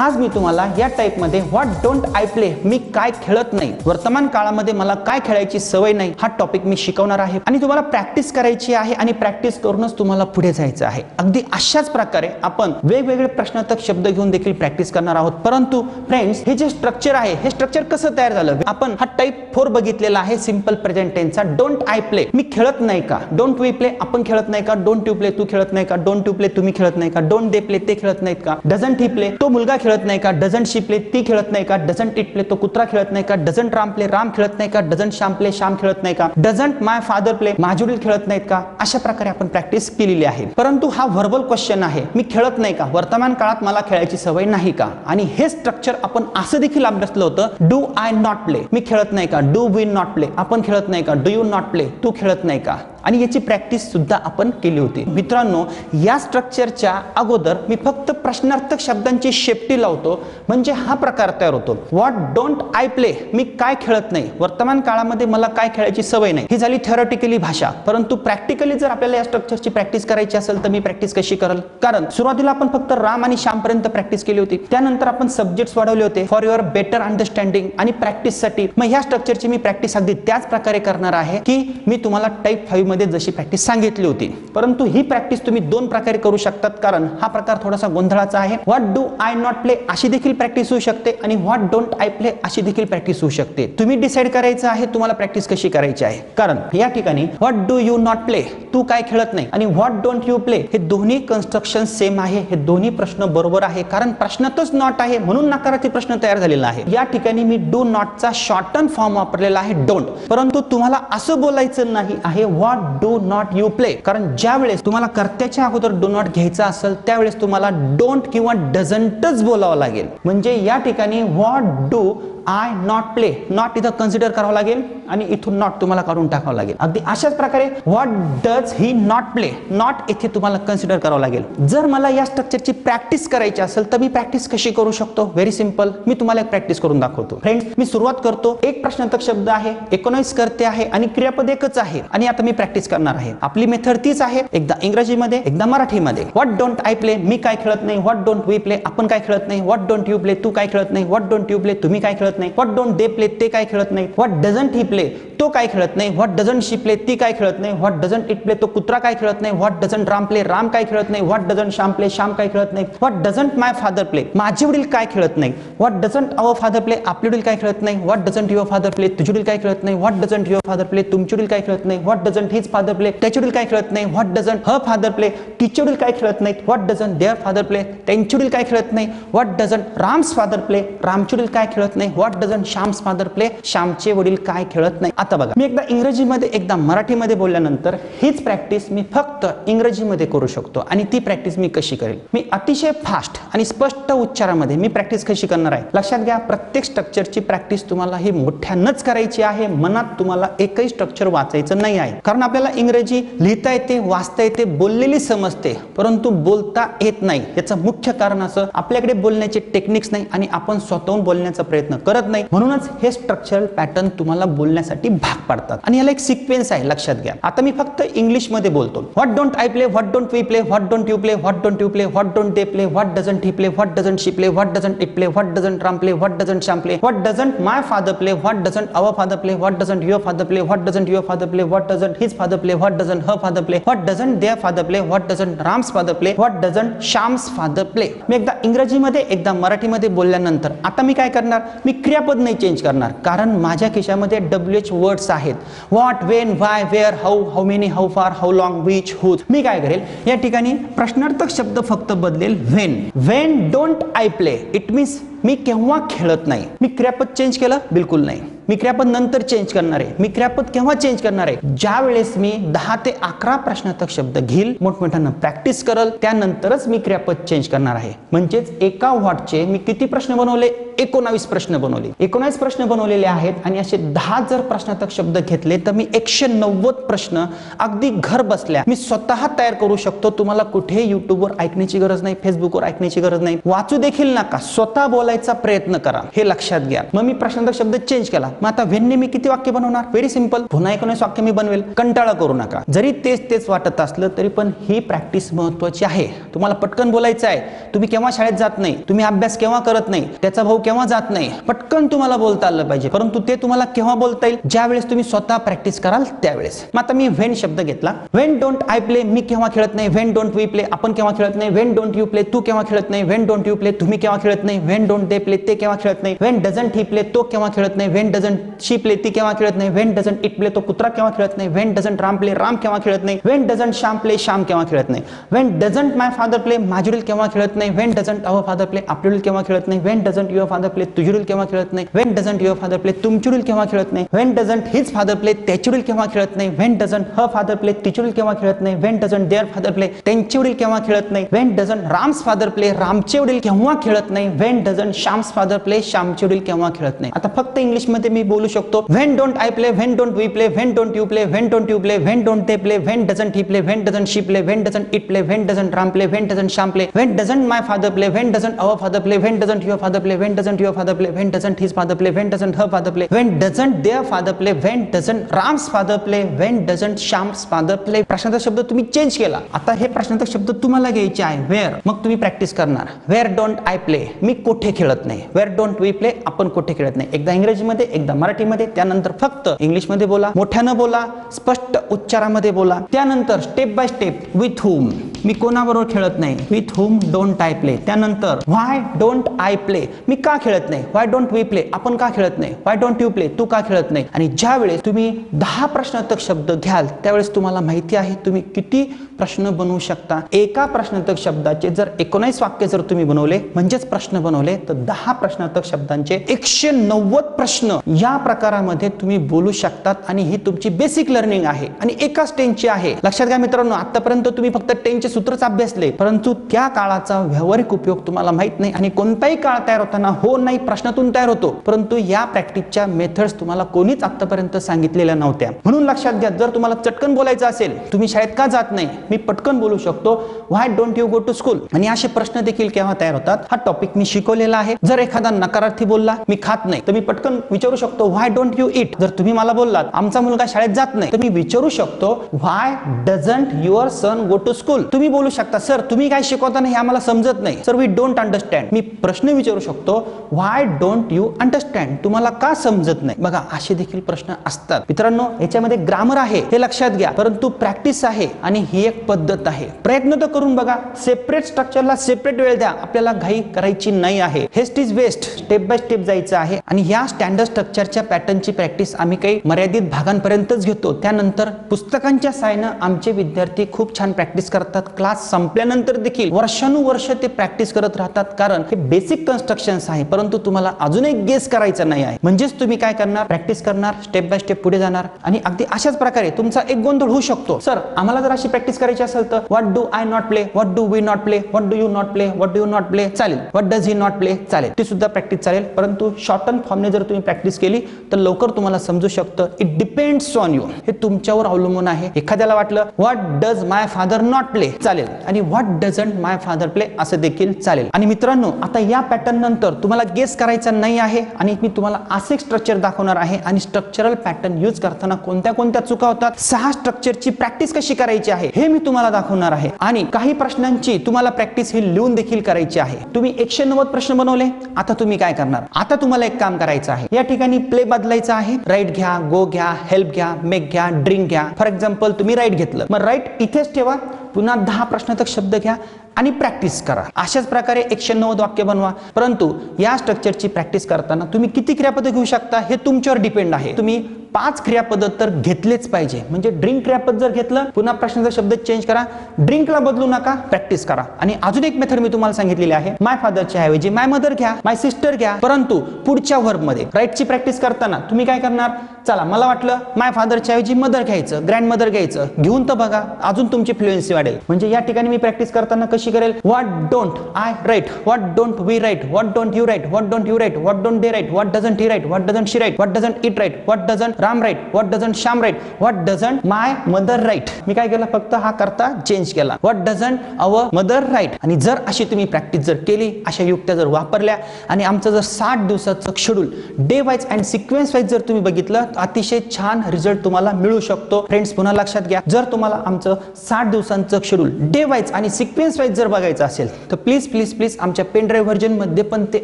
आज मी तुम्हाला या टाइप मध्ये व्हॉट डोंट आय प्ले, मी काय खेळत नाही, वर्तमान काळामध्ये मला काय खेळायची सवय नाही, हा टॉपिक मी शिकवणार आहे आणि तुम्हाला प्रॅक्टिस करायची आहे आणि प्रॅक्टिस करूनच तुम्हाला पुढे जायचं आहे। अगदी अशाच प्रकारे आपण वेगवेगळे प्रश्नार्थक शब्द घेऊन देखील प्रॅक्टिस करणार आहोत। परंतु फ्रेंड्स, हे जे स्ट्रक्चर आहे हे स्ट्रक्चर कसं तयार झालं, आपण हा टाइप 4 बघितलेला आहे सिंपल प्रेझेंट टेन्सचा। डोंट आय प्ले, मी खेळत नाही का, डोंट वी प्ले, आपण खेळत नाही का, डोंट यू प्ले, तू खेळत नाही का, डोंट यू प्ले, तुम्ही खेळत नाही का, डोंट दे प्ले, ते खेळत नाहीत का, डझंट ही प्ले, तो मुलगा खेळत नाही का, डझंट शी प्ले, ती खेळत नाही का, डझंट इट प्ले, तो कुत्रा खेळत नाही का, डझंट राम प्ले, राम खेळत नाही का, डझंट श्याम प्ले, श्याम खेळत नाही का, डझंट माय फादर प्ले, माझे वडील खेळत नाहीत का। अशा प्रकारे आपण प्रॅक्टिस केलेली आहे। परंतु हा व्हर्बल क्वेश्चन आहे, मी खेळत नाही का, वर्तमान काळात मला खेळायची सवय नाही का, आणि हे स्ट्रक्चर आपण असं देखील अभ्यासलं होतं, डू आय नॉट प्ले, मी खेळत नाही का, डू वी नॉट प्ले, आपण खेळत नाही का, डू यू नॉट प्ले, तू खेळत नाही का, आणि याची प्रॅक्टिस सुद्धा आपण केली होती। मित्रांनो, या स्ट्रक्चरच्या अगोदर मी फक्त प्रश्नार्थक शब्दांची शेपटी लावतो, म्हणजे हा प्रकार तयार होतो। व्हॉट डोंट आय प्ले, मी काय खेळत नाही, वर्तमान काळामध्ये मला काय खेळायची सवय नाही, ही झाली थेरॉटिकली भाषा। परंतु प्रॅक्टिकली जर आपल्याला या स्ट्रक्चरची प्रॅक्टिस करायची असेल तर मी प्रॅक्टिस कशी करेल, कारण सुरुवातीला आपण फक्त राम आणि श्याम पर्यंत प्रॅक्टिस केली होती, त्यानंतर आपण सब्जेक्ट्स वाढवले होते फॉर युअर बेटर अंडरस्टँडिंग आणि प्रॅक्टिस साठी। मग ह्या स्ट्रक्चरची मी प्रॅक्टिस अगदी त्याच प्रकारे करणार आहे की मी तुम्हाला टाइप 5 मध्ये जशी प्रॅक्टिस सांगितली होती। परंतु ही प्रॅक्टिस तुम्ही दोन प्रकारे करू शकतात, कारण हा प्रकार थोडासा गोंधळाचा आहे। What do I not play अशी देखील प्रॅक्टिस होऊ शकते आणि व्हॉट डोंट आय प्ले अशी देखील प्रॅक्टिस होऊ शकते। तुम्ही डिसाइड करायचं आहे तुम्हाला प्रॅक्टिस कशी करायची आहे, कारण या ठिकाणी what do you not play, तू काय खेळत नाही, आणि व्हॉट डोंट यू प्ले, हे दोन्ही कन्स्ट्रक्शन सेम आहे, हे दोन्ही प्रश्न बरोबर आहे, कारण प्रश्नातच नॉट आहे म्हणून नकारार्थी प्रश्न तयार झालेला आहे। या ठिकाणी मी डू नॉटचा शॉर्टन फॉर्म वापरलेला आहे डोंट, परंतु तुम्हाला असं बोलायचं नाही आहे what do not you play, कारण ज्या वेळेस तुम्हाला कर्त्याच्या अगोदर डू नॉट घ्यायचा असेल त्यावेळेस तुम्हाला डोंट किंवा डझंटच बोलावं लागेल। म्हणजे या ठिकाणी what do I not play, not इथं कन्सिडर करावं लागेल आणि इथून नॉट तुम्हाला काढून टाकावं लागेल। अगदी अशाच प्रकारे what does he not play, not इथे तुम्हाला कन्सिडर करावं लागेल। जर मला या स्ट्रक्चरची प्रॅक्टिस करायची असेल तर मी प्रॅक्टिस कशी करू शकतो, व्हेरी सिंपल, मी तुम्हाला एक प्रॅक्टिस करून दाखवतो। फ्रेंड्स, मी सुरुवात करतो, एक प्रश्नार्थक शब्द आहे, 19 कर्ते आहे आणि क्रियापद एकच आहे, आणि आता मी प्रॅक्टिस करणार आहे। आपली मेथड तीच आहे, एकदा इंग्रजीमध्ये एकदा मराठीमध्ये। व्हॉट डोंट आय प्ले, मी काय खेळत नाही, व्हॉट डोंट वी प्ले, आपण काय खेळत नाही, व्हॉट डोंट यू प्ले, तू काय खेळत नाही, व्हॉट डोंट यू प्ले, तुम्ही काय खेळत नाही, व्हॉट डोंट दे प्ले, ते काय खेळत नाही, व्हॉट डझंट ही प्ले, तो काय खेळत नाही, व्हॉट डझंट शी प्ले, ती काय खेळत नाही, व्हॉट डझंट इट प्ले, तो कुत्रा काय खेळत नाही, what doesn't Ram play, Ram काय खेळत नाही, what doesn't Shyam play, Shyam काय खेळत नाही, what doesn't my father play, माझे वडील काय खेळत नाही, what doesn't our father play, आपले वडील काय खेळत नाही, what doesn't your father play, तुझे वडील काय खेळत नाही, what doesn't your father play, तुमचे वडील काय खेळत नाही, what doesn't his father play, त्याचे वडील काय खेळत नाही, what doesn't her father play, तिचे वडील काय खेळत नाहीत, what doesn't their father play, त्यांचे वडील काय खेळत नाही, what doesn't Ram's father play, रामचे वडील काय खेळत नाही, what doesn't Shyam's father play, श्यामचे वडील काय खेळत नाही। आता बघा, मी एकदा इंग्रजीमध्ये एकदा मराठीमध्ये बोलल्यानंतर हीच प्रॅक्टिस मी फक्त इंग्रजीमध्ये करू शकतो, आणि ती प्रॅक्टिस मी कशी करेल, मी अतिशय फास्ट आणि स्पष्ट उच्चारामध्ये मी प्रॅक्टिस कशी करणार आहे। लक्षात घ्या, प्रत्येक स्ट्रक्चरची प्रॅक्टिस तुम्हाला ही मोठ्यानंच करायची आहे, मनात तुम्हाला एकही स्ट्रक्चर वाचायचं नाही आहे, कारण आपल्याला इंग्रजी लिहिता येते, वाचता येते, बोललेली समजते, परंतु बोलता येत नाही। याचं मुख्य कारण असं, आपल्याकडे बोलण्याचे टेक्निक्स नाही आणि आपण स्वतःहून बोलण्याचा प्रयत्न करत नाही, म्हणूनच हे स्ट्रक्चरल पॅटर्न तुम्हाला बोलण्यासाठी भाग पाडतात, आणि याला एक सिक्वेन्स आहे, लक्षात घ्या। आता मी फक्त इंग्लिश मध्ये बोलतो, what don't I play, what don't we play, what don't you play, what don't you play, what don't they play, what doesn't he play, what doesn't she play, what doesn't it play, what doesn't Ram play, what doesn't Shyam play, what doesn't my father play, what doesn't our father play, what doesn't your father play, what doesn't your father play, what doesn't his father play, what doesn't her father play, what doesn't their father play, what doesn't Ram's father play, what doesn't Shyam's father play. मी एकदा इंग्रजीमध्ये एकदा मराठीमध्ये बोलल्यानंतर आता मी काय करणार, मी क्रियापद नाही चेंज करणार, कारण माझ्या खिशामध्ये WH वर्ड्स आहेत, what, when, why, where, how, how many, how far, how long, which, whose. मी काय करेल, या ठिकाणी प्रश्नार्थक शब्द फक्त बदलेल when. When don't I play, it means मी केव्हा खेळत नाही। मी क्रियापद चेंज केलं, बिलकुल नाही, मी क्रियापद नंतर चेंज करणार आहे। मी क्रियापद केव्हा चेंज करणार आहे, ज्या वेळेस मी 10 ते 11 प्रश्नार्थक शब्द घेईल, मोठमोठ्यानं प्रॅक्टिस करल, त्यानंतरच मी क्रियापद चेंज करणार आहे। म्हणजेच एका व्हॉटचे मी किती प्रश्न बनवले, 19 प्रश्न बनवले. 19 प्रश्न बनवलेले आहेत आणि असे 10 जर प्रश्नार्थक शब्द घेतले तर मी 190 प्रश्न अगदी घर बसल्या मी स्वतः तयार करू शकतो. तुम्हाला कुठे युट्यूबवर ऐकण्याची गरज नाही, फेसबुकवर ऐकण्याची गरज नाही, वाचू देखील नका, स्वतः बोलायचा प्रयत्न करा, हे लक्षात घ्या. मग मी प्रश्नार्थक शब्द चेंज केला. मग आता व्हेनने मी किती वाक्य बनवणार? व्हेरी सिंपल, पुन्हा 19 वाक्य मी बनवेल. कंटाळा करू नका. जरी तेच वाटत असलं तरी पण ही प्रॅक्टिस महत्वाची आहे. तुम्हाला पटकन बोलायचं आहे. तुम्ही केव्हा शाळेत जात नाही, तुम्ही अभ्यास केव्हा करत नाही, त्याचा भाऊ केव्हा जात नाही, पटकन तुम्हाला बोलता आलं पाहिजे. परंतु ते तुम्हाला केव्हा बोलता येईल? ज्या वेळेस तुम्ही स्वतः प्रॅक्टिस कराल त्यावेळेस. मग आता मी व्हेन शब्द घेतला. व्हेन डोंट आय प्ले, मी केव्हा खेळत नाही. व्हेन डोंट वी प्ले, आपण केव्हा खेळत नाही. व्हेन डोंट यू प्ले, तू केव्हा खेळत नाही. व्हेन डोंट यू प्ले, तुम्ही केव्हा खेळत नाही. व्हेन डोंट दे प्ले, ते केव्हा खेळत नाही. व्हेन डझंट ही प्ले, तो केव्हा खेळत नाही. व्हेन डझंट शी प्ले, ती केव्हा खेळत नाही. व्हेन डझंट इट प्ले, तो कुत्रा केव्हा खेळत नाही. When doesn't Ram play, Ram केव्हा खेळत नाही. When doesn't Shyam play, Shyam केव्हा खेळत नाही. When doesn't my father play, माझे वडील केव्हा खेळत नाही. When doesn't our father play, आपले वडील केव्हा खेळत नाही. When doesn't your father play, तुझे वडील केव्हा खेळत नाही. When doesn't your father play, तुमचे वडील केव्हा खेळत नाही. When doesn't his father play, त्याचे वडील केव्हा खेळत नाही. When doesn't her father play, तिचे वडील केव्हा खेळत नाही. When doesn't their father play, त्यांचे वडील केव्हा खेळत नाही. When doesn't Ram's father play, रामचे वडील केव्हा खेळत नाही. When doesn't Shyam's father play, श्यामचे वडील केव्हा खेळत नाही. आता फक्त इंग्लिश मध्ये मी बोलू शकतो. When don't I play, when don't we play, when don't you play, when don't you play, when don't they play, when doesn't he play, when doesn't she play, when doesn't it play, when doesn't Ram play, when doesn't Shyam play, when doesn't my father play, when doesn't our father play, when doesn't your father play, when doesn't your father play, when doesn't his father play, when doesn't her father play, when doesn't their father play, when doesn't Ram's father play, when doesn't Shyam's father play. प्रश्नार्थक शब्द तुम्ही change केला. आता हे प्रश्नार्थक शब्द तुम्हाला घ्यायचे आहे. वेअर, मग तुम्ही प्रॅक्टिस करणार. वेअर डोंट आय प्ले, मी कोठे खेळत नाही. वेअर डोंट वी प्ले, आपण कोठे खेळत नाही. एकदा इंग्रजीमध्ये, एकदा मराठीमध्ये, त्यानंतर फक्त इंग्लिशमध्ये बोला, मोठ्यानं बोला, स्पष्ट उच्चारामध्ये बोला. त्यानंतर step by step, with whom, मी कोणाबरोबर खेळत नाही. With whom don't I play. त्यानंतर व्हाय डोंट आय प्ले, मी का खेळत नाही. व्हाय डोंट वी प्ले, आपण का खेळत नाही. व्हाय डोंट यू प्ले, तू का खेळत नाही. आणि ज्या वेळेस तुम्ही 10 प्रश्नार्थक शब्द घ्याल त्यावेळेस तुम्हाला माहिती आहे तुम्ही किती प्रश्न बनवू शकता. एका प्रश्नार्थक शब्दाचे जर 19 वाक्य जर तुम्ही बनवले म्हणजेच प्रश्न बनवले तर 10 प्रश्नार्थक शब्दांचे 190 प्रश्न या प्रकारामध्ये तुम्ही बोलू शकतात. आणि ही तुमची बेसिक लर्निंग आहे आणि एकाच टेन्सची आहे. लक्षात घ्या मित्रांनो, आतापर्यंत तुम्ही फक्त टेन्सचे सूत्रच अभ्यासले, परंतु त्या काळाचा व्यावहारिक उपयोग तुम्हाला माहित नाही. आणि कोणताही काळ तयार होताना हो नाही प्रश्नातून तयार होतो, परंतु या प्रॅक्टिसच्या मेथड्स तुम्हाला कोणीच आतापर्यंत सांगितलेल्या नव्हत्या. म्हणून लक्षात घ्या, जर तुम्हाला चटकन बोलायचं असेल, तुम्ही शाळेत का जात नाही, मी पटकन बोलू शकतो. Why don't you go to school. आणि असे प्रश्न देखील केव्हा तयार होतात हा टॉपिक मी शिकवलेला आहे. जर एखादा नकारार्थी बोलला मी खात नाही तर मी पटकन विचारू शकतो व्हाय डोंट यू ईट. जर तुम्ही मला बोललात आमचा मुलगा शाळेत जात नाही तर मी विचारू शकतो why doesn't your son go to school. तुम्ही बोलू शकता सर तुम्ही काय शिकवता हे आम्हाला समजत नाही. Sir we don't understand. मी प्रश्न विचारू शकतो व्हाय डोंट यू अंडरस्टँड, तुम्हाला का समजत नाही. बघा असे देखील प्रश्न असतात. मित्रांनो याच्यामध्ये ग्रामर आहे हे लक्षात घ्या, परंतु प्रॅक्टिस आहे आणि ही एक पद्धत आहे. प्रयत्न तर करून बघा. सेपरेट स्ट्रक्चरला सेपरेट वेळ द्या. आपल्याला घाई करायची नाही आहे. Haste is waste. Step by step जायचं आहे. आणि या स्टँडर्ड स्ट्रक्चरच्या पॅटर्नची प्रॅक्टिस आम्ही काही मर्यादित भागांपर्यंतच घेतो. त्यानंतर पुस्तकांच्या साहाय्याने आमचे विद्यार्थी खूप छान प्रॅक्टिस करतात. क्लास संपल्यानंतर देखील वर्षानुवर्ष ते प्रॅक्टिस करत राहतात, कारण हे बेसिक कन्स्ट्रक्शन्स आहे. परंतु तुम्हाला अजून एक गेस करायचा नाही आहे. म्हणजेच तुम्ही काय करणार, प्रॅक्टिस करणार, स्टेप बाय स्टेप पुढे जाणार. आणि अगदी अशाच प्रकारे तुमचा एक गोंधळ होऊ शकतो. सर आम्हाला जर अशी प्रॅक्टिस करायची असेल तर what do I not play, what do we not play, what do you not play, what do you not play चालेल. What does he not play चालेल, ती सुद्धा प्रॅक्टिस चालेल. परंतु शॉर्टन फॉर्मने जर तुम्ही प्रॅक्टिस केली तर लवकर तुम्हाला समजू शकतं. It depends on you. हे तुमच्यावर अवलंबून आहे. एखाद्याला वाटलं what does my father not play चालेल आणि what doesn't my father play असं देखील चालेल. आणि मित्रांनो आता या पॅटर्न नंतर तुम्हाला गेस करायचा नाही आहे आणि मी तुम्हाला असे स्ट्रक्चर दाखवणार आहे. आणि स्ट्रक्चरल पॅटर्न यूज करताना कोणत्या कोणत्या चुका होतात, 6 स्ट्रक्चरची प्रॅक्टिस कशी करायची आहे हे मी तुम्हाला दाखवणार आहे. आणि काही प्रश्नांची तुम्हाला प्रॅक्टिस ही लिहून देखील करायची आहे. तुम्ही 190 प्रश्न बनवले. आता तुम्ही काय करणार, आता तुम्हाला एक काम करायचं आहे. या ठिकाणी प्ले बदलायचा आहे. राईट घ्या, गो घ्या, हेल्प घ्या, मेक घ्या, ड्रिंक घ्या. फॉर एक्झाम्पल तुम्ही राईट घेतलं, मग राईट इथेच ठेवा. पुन्हा 10 प्रश्नार्थक शब्द घ्या आणि प्रॅक्टिस करा. अशाच प्रकारे 190 वाक्य बनवा. परंतु या स्ट्रक्चरची प्रॅक्टिस करताना तुम्ही किती क्रियापद घेऊ शकता हे तुमच्यावर डिपेंड आहे. तुम्ही 5 क्रियापद तर घेतलेच पाहिजे. म्हणजे ड्रिंक क्रियापद जर घेतलं पुन्हा प्रश्नाचा शब्द चेंज करा, ड्रिंकला बदलू नका, प्रॅक्टिस करा. आणि अजून एक मेथड मी तुम्हाला सांगितलेली आहे. माय फादरच्या ऐवजी माय मदर घ्या, माय सिस्टर घ्या, परंतु पुढच्या व्हर्ब मध्ये. राईटची प्रॅक्टिस करताना तुम्ही काय करणार, चला मला वाटलं माय फादरच्या ऐवजी मदर घ्यायचं, ग्रँड मदर घ्यायचं, घेऊन तर बघा अजून तुमची फ्लुएन्सी वाढेल. म्हणजे या ठिकाणी मी प्रॅक्टिस करताना कशी करेल, what don't I write, what don't we write, what don't you write, what don't you write, what don't they write, what doesn't he write, what doesn't she write, what doesn't it write, what doesn't Ram write, what doesn't Shyam write, what doesn't my mother write. मी काय केलं, फक्त हा करता change केला, what doesn't our mother write. आणि जर अशी तुम्ही प्रॅक्टिस जर केली, अशा युक्त्या जर वापरल्या आणि आमचं जर 60 दिवसाचं schedule day wise and sequence wise जर तुम्ही बघितलं, अतिशय छान रिझल्ट तुम्हाला मिळू शकतो. फ्रेंड्स पुन्हा लक्षात घ्या, जर तुम्हाला आमचं 60 दिवसांचं शेड्यूल डे वाईज आणि सिक्वेन्स वाईज जर बघायचं असेल तर प्लीज प्लीज प्लीज आमच्या पेन ड्राईव्ह व्हर्जन मध्ये पण ते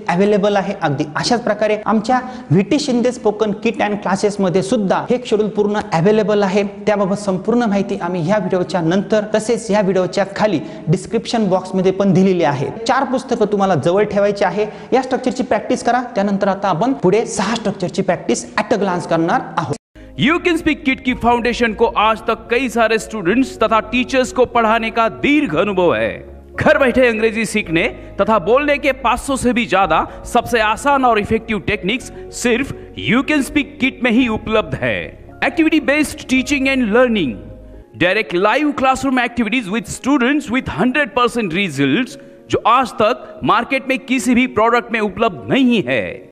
अवेलेबल आहे. अगदी अशाच प्रकारे आमच्या VT Shinde spoken kit and classes मध्ये सुद्धा हे शेड्यूल पूर्ण अवेलेबल आहे. त्याबाबत संपूर्ण माहिती आम्ही ह्या व्हिडिओच्या नंतर तसेच या व्हिडिओच्या खाली डिस्क्रिप्शन बॉक्स मध्ये पण दिलेली आहे. 4 पुस्तकं तुम्हाला जवळ ठेवायची आहे. या स्ट्रक्चरची प्रॅक्टिस करा. त्यानंतर आता आपण पुढे 6 स्ट्रक्चरची प्रॅक्टिस ॲट अ ग्लान्स करणार आहोत. यू कैन स्पीक किट की फाउंडेशन को आज तक कई सारे स्टूडेंट्स तथा टीचर्स को पढ़ाने का दीर्घ अनुभव है. घर बैठे अंग्रेजी सीखने तथा बोलने के 500 से भी ज्यादा सबसे आसान और इफेक्टिव टेक्निक्स सिर्फ यू कैन स्पीक किट में ही उपलब्ध है. Activity based teaching end learning, direct live classroom activities विद स्टूडेंट्स विद 100% रिजल्ट्स, जो आज तक मार्केट में किसी भी प्रोडक्ट में उपलब्ध नहीं है.